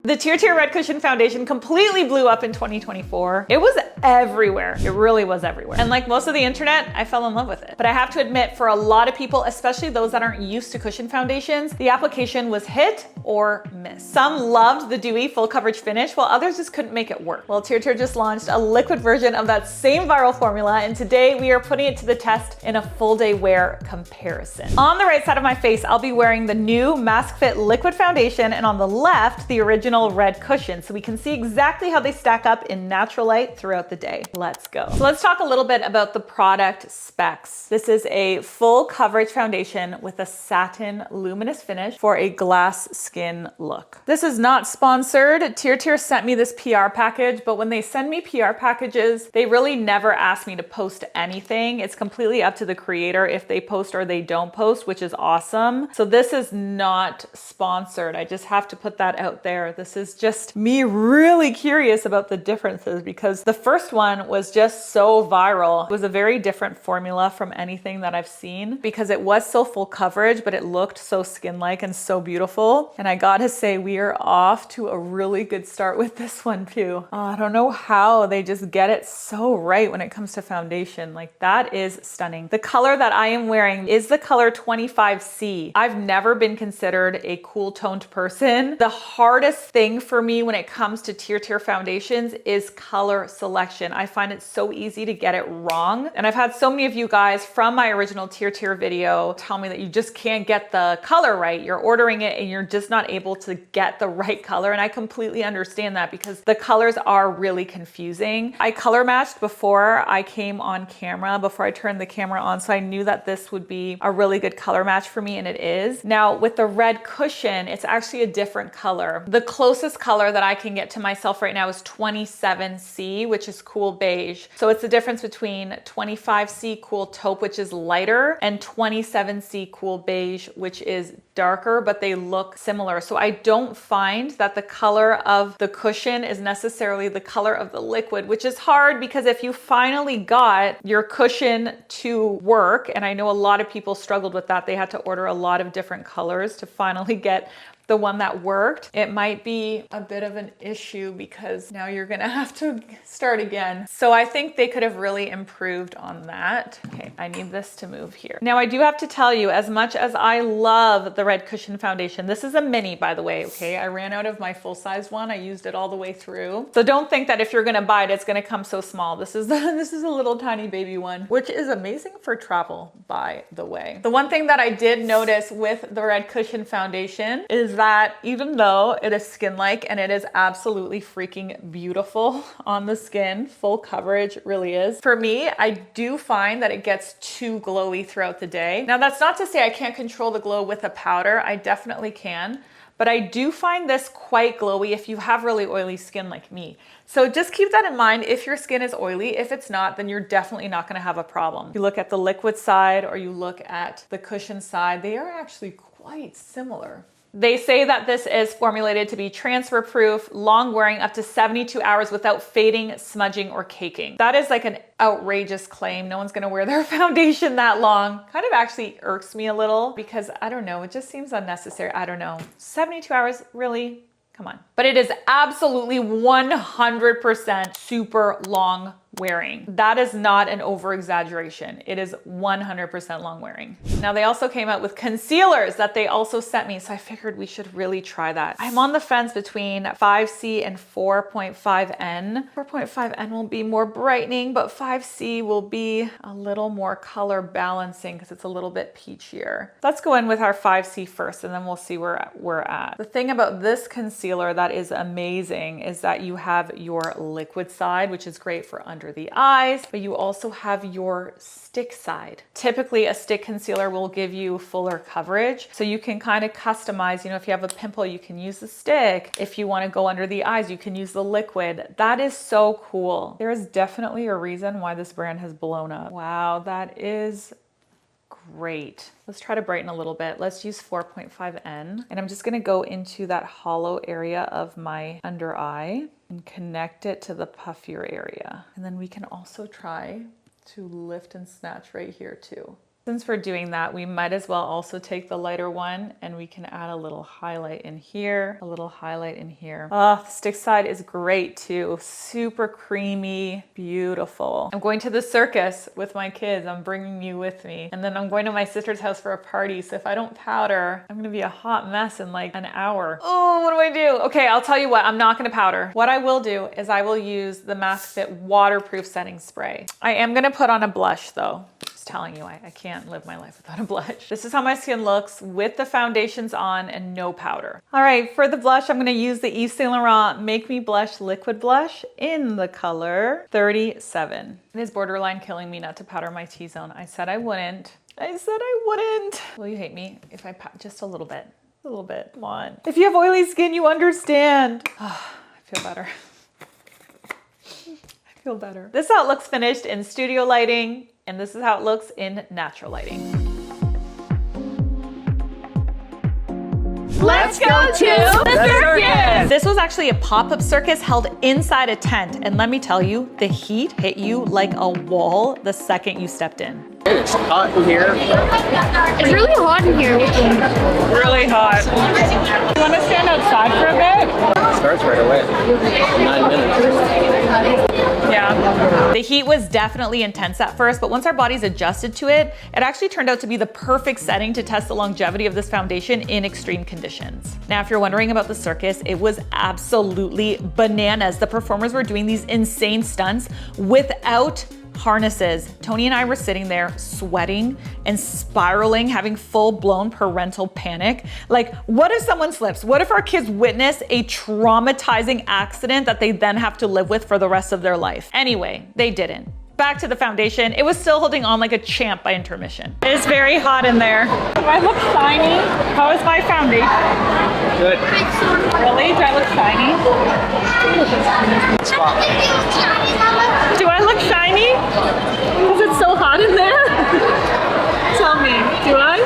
The TIRTIR Red Cushion Foundation completely blew up in 2024. It was everywhere. It really was everywhere. And like most of the internet, I fell in love with it. But I have to admit, for a lot of people, especially those that aren't used to cushion foundations, the application was hit or miss. Some loved the dewy full coverage finish, while others just couldn't make it work. Well, TIRTIR just launched a liquid version of that same viral formula, and today we are putting it to the test in a full day wear comparison. On the right side of my face, I'll be wearing the new Mask Fit liquid foundation, and on the left, the original red cushion, so we can see exactly how they stack up in natural light throughout the day. Let's go. So let's talk a little bit about the product specs. This is a full coverage foundation with a satin luminous finish for a glass skin look. This is not sponsored. TIRTIR sent me this PR package, but when they send me PR packages, they really never ask me to post anything. It's completely up to the creator if they post or they don't post, which is awesome. So this is not sponsored. I just have to put that out there. This is just me really curious about the differences because the first one was just so viral. It was a very different formula from anything that I've seen because it was so full coverage, but it looked so skin-like and so beautiful. And I gotta say, we are off to a really good start with this one too. I don't know how they just get it so right when it comes to foundation. Like, that is stunning. The color that I am wearing is the color 25C. I've never been considered a cool toned person. The hardest thing for me when it comes to TIRTIR foundations is color selection. I find it so easy to get it wrong. And I've had so many of you guys from my original TIRTIR video tell me that you just can't get the color right. You're ordering it and you're just not able to get the right color. And I completely understand that because the colors are really confusing. I color matched before I came on camera, before I turned the camera on. So I knew that this would be a really good color match for me, and it is. Now with the red cushion, it's actually a different color. The closest color that I can get to myself right now is 27C, which is cool beige. So it's the difference between 25C cool taupe, which is lighter, and 27C cool beige, which is darker, but they look similar. So I don't find that the color of the cushion is necessarily the color of the liquid, which is hard because if you finally got your cushion to work, and I know a lot of people struggled with that, they had to order a lot of different colors to finally get the one that worked, it might be a bit of an issue because now you're gonna have to start again. So I think they could have really improved on that. Okay, I need this to move here. Now I do have to tell you, as much as I love the red cushion foundation, this is a mini, by the way, okay? I ran out of my full-size one. I used it all the way through. So don't think that if you're gonna buy it, it's gonna come so small. This is a little tiny baby one, which is amazing for travel, by the way. The one thing that I did notice with the red cushion foundation is that even though it is skin-like and it is absolutely freaking beautiful on the skin, full coverage really is. For me, I do find that it gets too glowy throughout the day. Now that's not to say I can't control the glow with a powder. I definitely can. But I do find this quite glowy if you have really oily skin like me. So just keep that in mind if your skin is oily. If it's not, then you're definitely not gonna have a problem. You look at the liquid side or you look at the cushion side, they are actually quite similar. They say that this is formulated to be transfer proof, long wearing up to 72 hours without fading, smudging, or caking. That is like an outrageous claim. No one's gonna wear their foundation that long. Kind of actually irks me a little because I don't know, it just seems unnecessary. I don't know. 72 hours, really? Come on. But it is absolutely 100% super long wearing. That is not an over exaggeration. It is 100% long wearing. Now they also came out with concealers that they also sent me. So I figured we should really try that. I'm on the fence between 5C and 4.5N. 4.5N will be more brightening, but 5C will be a little more color balancing because it's a little bit peachier. Let's go in with our 5C first and then we'll see where we're at. The thing about this concealer that is amazing is that you have your liquid side, which is great for under the eyes, but you also have your stick side. Typically a stick concealer will give you fuller coverage. So you can kind of customize, you know, if you have a pimple, you can use the stick. If you want to go under the eyes, you can use the liquid. That is so cool. There is definitely a reason why this brand has blown up. Wow, that is great. Let's try to brighten a little bit. Let's use 4.5N. And I'm just gonna go into that hollow area of my under eye and connect it to the puffier area. And then we can also try to lift and snatch right here too. Since we're doing that, we might as well also take the lighter one and we can add a little highlight in here, a little highlight in here. Oh, the stick side is great too. Super creamy, beautiful. I'm going to the circus with my kids. I'm bringing you with me. And then I'm going to my sister's house for a party. So if I don't powder, I'm gonna be a hot mess in like an hour. Oh, what do I do? Okay, I'll tell you what, I'm not gonna powder. What I will do is I will use the Mask Fit waterproof setting spray. I am gonna put on a blush though. Just telling you, I can't live my life without a blush. This is how my skin looks with the foundations on and no powder. All right, for the blush, I'm gonna use the Yves Saint Laurent Make Me Blush Liquid Blush in the color 37. It is borderline killing me not to powder my T-zone. I said I wouldn't. I said I wouldn't. Will you hate me if I powder just a little bit? A little bit, come on. If you have oily skin, you understand. Oh, I feel better. I feel better. This is how it looks finished in studio lighting, and this is how it looks in natural lighting. Let's go to the circus! This was actually a pop-up circus held inside a tent, and let me tell you, the heat hit you like a wall the second you stepped in. It's hot in here. It's really hot in here. Really hot. You want to stand outside for a bit? It starts right away. 9 minutes. Yeah. The heat was definitely intense at first, but once our bodies adjusted to it, it actually turned out to be the perfect setting to test the longevity of this foundation in extreme conditions. Now, if you're wondering about the circus, it was absolutely bananas. The performers were doing these insane stunts without harnesses. Tony and I were sitting there sweating and spiraling, having full-blown parental panic. Like, what if someone slips? What if our kids witness a traumatizing accident that they then have to live with for the rest of their life? Anyway, they didn't. Back to the foundation. It was still holding on like a champ by intermission. It's very hot in there. Do I look shiny? How is my foundation? Good. Really? Do I look shiny? Do I look shiny? Is it so hot in there? Tell me, do I?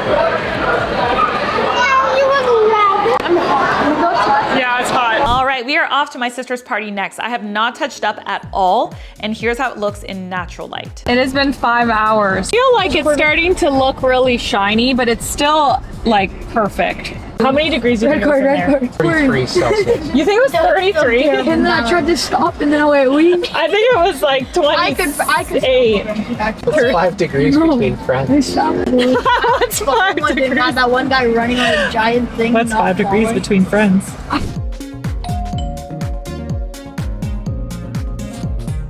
Yeah, it's hot. All right, we are off to my sister's party next. I have not touched up at all, and here's how it looks in natural light. It has been 5 hours. I feel like it's starting to look really shiny, but it's still like perfect. How many degrees do you think it was in there? 33 Celsius. You think it was 33? And then I tried to stop and then I went, wait. I think it was like 28. I 5 degrees between friends. What's 5 degrees? Not that one guy running on a giant thing. What's 5 degrees between friends?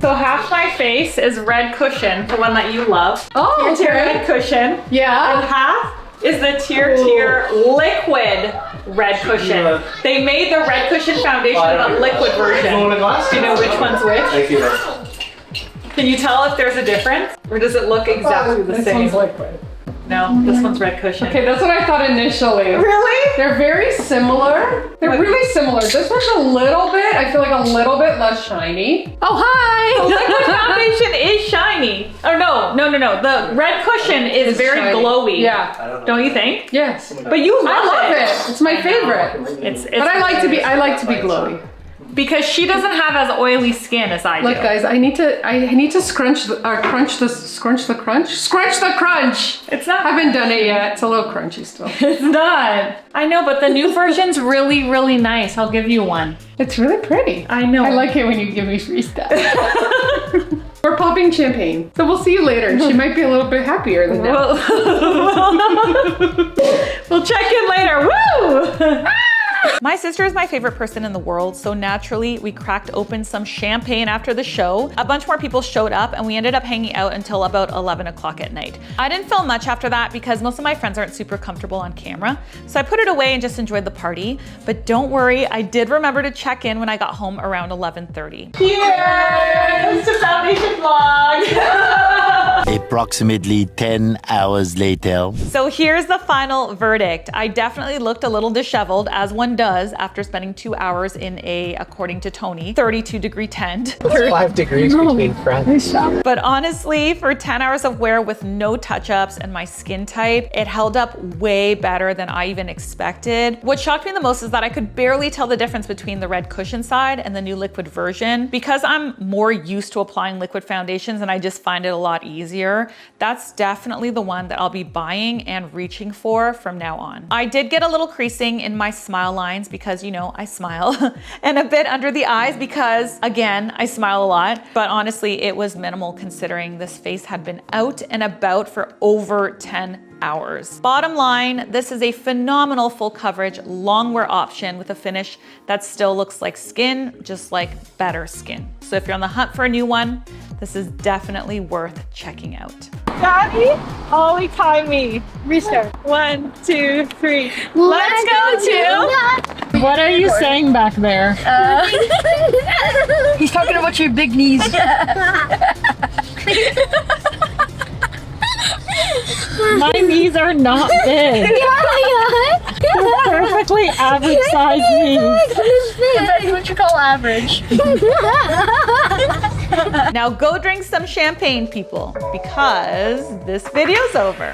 So half my face is red cushion, the one that you love. Oh, okay. TIRTIR red cushion. Yeah. And half is the TIRTIR liquid red cushion. They made the red cushion foundation the liquid version. Do you know which one's which? Thank you. Can you tell if there's a difference? Or does it look exactly the This same? one's liquid. No, this one's red cushion. Okay, that's what I thought initially. Really? They're very similar. They're really similar. This one's a little bit, I feel like a little bit less shiny. Oh, hi! The liquid foundation is shiny. Oh no. The red cushion is It's very shiny. glowy. Yeah. Don't you think? Yes. But you love I love it. It's my favorite. It's But I like to be glowy. because she doesn't have as oily skin as I do. Look, guys, I need to scrunch the crunch. It's not. I haven't done it yet. It's a little crunchy still. It's not. I know, but the new version's really, really nice. I'll give you one. It's really pretty. I know. I like it when you give me free stuff. We're popping champagne. So we'll see you later. She might be a little bit happier than that. We'll check in later. Woo! My sister is my favorite person in the world, so naturally we cracked open some champagne after the show. A bunch more people showed up and we ended up hanging out until about 11 o'clock at night. I didn't film much after that because most of my friends aren't super comfortable on camera, so I put it away and just enjoyed the party. But don't worry, I did remember to check in when I got home around 11:30. Here's the foundation vlog! Approximately 10 hours later. So here's the final verdict. I definitely looked a little disheveled, as one does after spending 2 hours in a, according to Tony, 32-degree tent. It's 5 degrees between friends. But honestly, for 10 hours of wear with no touch-ups and my skin type, it held up way better than I even expected. What shocked me the most is that I could barely tell the difference between the red cushion side and the new liquid version. Because I'm more used to applying liquid foundations and I just find it a lot easier, easier, that's definitely the one that I'll be buying and reaching for from now on. I did get a little creasing in my smile lines because, you know, I smile, and a bit under the eyes because, again, I smile a lot. But honestly, it was minimal considering this face had been out and about for over 10 hours. Bottom line, this is a phenomenal full coverage long wear option with a finish that still looks like skin, just like better skin. So if you're on the hunt for a new one, this is definitely worth checking out. Daddy, Ollie, time me. Restart. 1, 2, 3. Let's go to. What are you saying back there? He's talking about your big knees. My knees are not big. They're perfectly average size knees. That's what you call average. Now go drink some champagne, people, because this video's over.